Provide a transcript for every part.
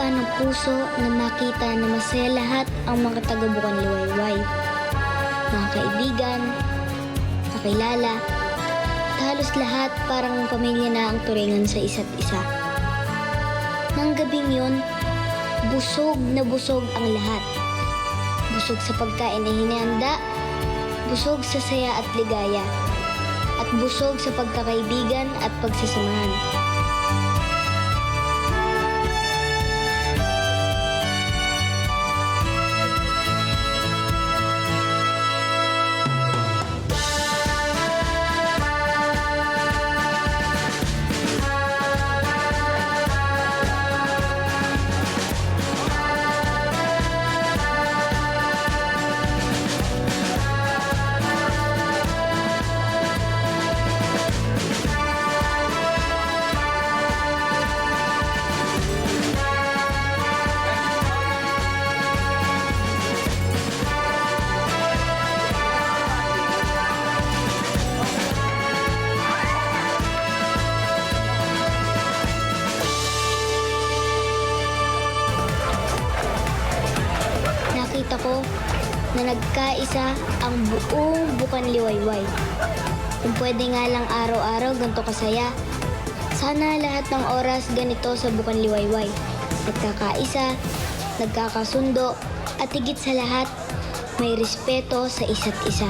ng puso na makita na masaya lahat ang mga taga-Bukan Liwayway. Mga kaibigan, kakilala, at halos lahat parang pamilya na ang turingan sa isa't isa. Nang gabing yun, busog na busog ang lahat. Busog sa pagkain na hinihanda, busog sa saya at ligaya, at busog sa pagkakaibigan at pagsasamahan. Nakita ko na nagkaisa ang buong Bukan Liwayway. Kung pwede nga lang araw-araw ganito kasaya, sana lahat ng oras ganito sa Bukan Liwayway. Nagkakaisa, nagkakasundo, at higit sa lahat, may respeto sa isa't isa.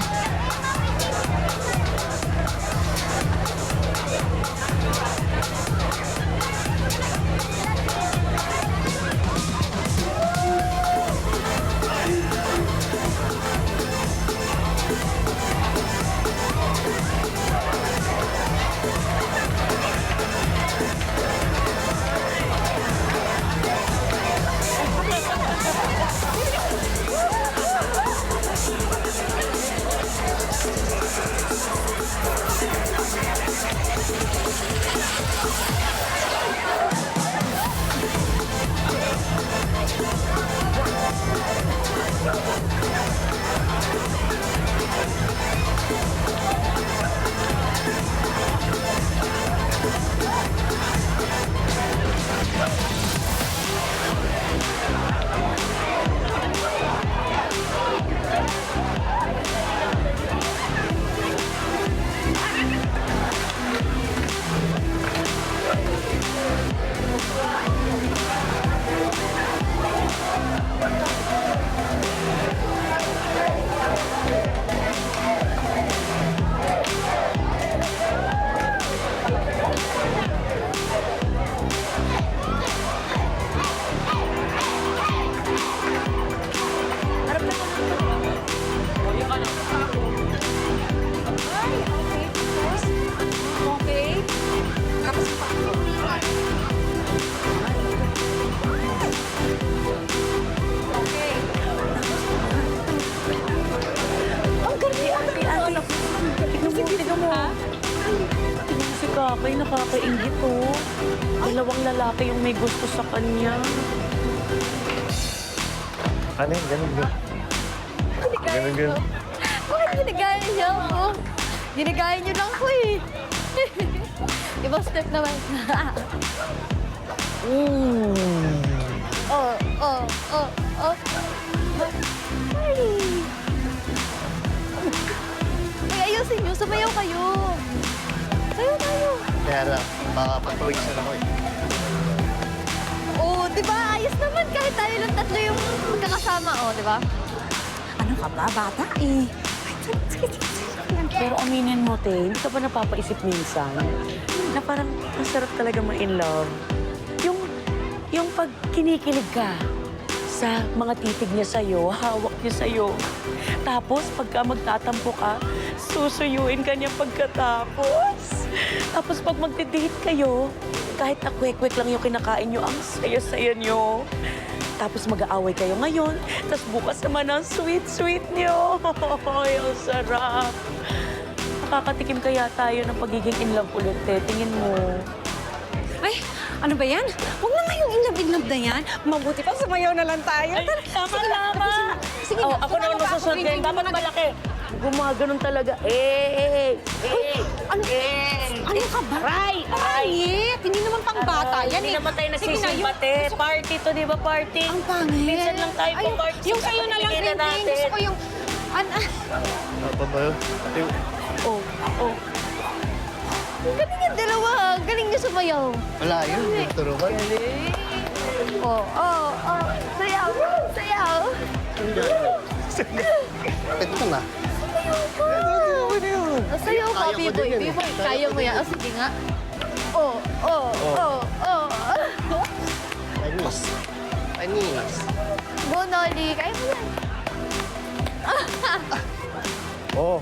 Kakay, nakakaingit oh. Dalawang lalaki yung may gusto sa kanya. Ano yun? Ganun. Bakit ginagaya niyo ako? Ginagaya niyo lang ko eh. Ibang step naman. Oh. Ay. Ay, ayusin niyo. Sumayaw kayo. Sayaw tayo. Kaya lang, makapagpawig sila ko eh. Oh, di ba? Ayos naman kahit tayo lang tatlo yung magkakasama, oh, di ba? Ano ka ba, bata eh? Pero aminin mo, te, hindi ka ba napapaisip minsan na parang masarap talaga ma-in love? Yung pag kinikilig ka sa mga titig niya sa'yo, hawak niya sa'yo. Tapos, pagka magtatampo ka, susuyuin ka niya pagkatapos. Tapos, pag magde-date kayo, kahit na kwek-kwek lang yung kinakain niyo, ang saya-saya niyo. Tapos mag-aaway kayo ngayon, tapos bukas naman ang sweet-sweet niyo. Ay, ang sarap. Nakakatikim kaya tayo ng pagiging in love ulit, te. Tingin mo. Ay, ano ba yan? Huwag na nga yung inlove na yan. Mabuti pa, sumayaw na lang tayo. Ay, tama. Sige na, Ako naman masusunod kayo. Dapat malaki. Gumaganon talaga. Ano ka ba? Aray! Aray! Pangit! Hindi naman pang bata yan Hindi eh. naman tayo Sige na, nagsisimbate. Party to, di ba? Party. Ang pangit. Minsan lang tayo Ay, pa-party. yung sa'yo na lang, Tigilan Ting. Gusto ko yung... Apa ba yun? Ate, Oh, oh. Galing yung dalawa. Galing niyo sumayaw. wala yun. Nagturuan. Oh, oh, oh. Sayaw, sayaw. Ito na. Sayaw ka, Kaya ko B-boy. din yan eh. B-boy, kaya mo yan. Oh, sige nga. Oh, oh, oh, oh. Panis. Panis. Go, Nolly. Kaya mo yan. Oh,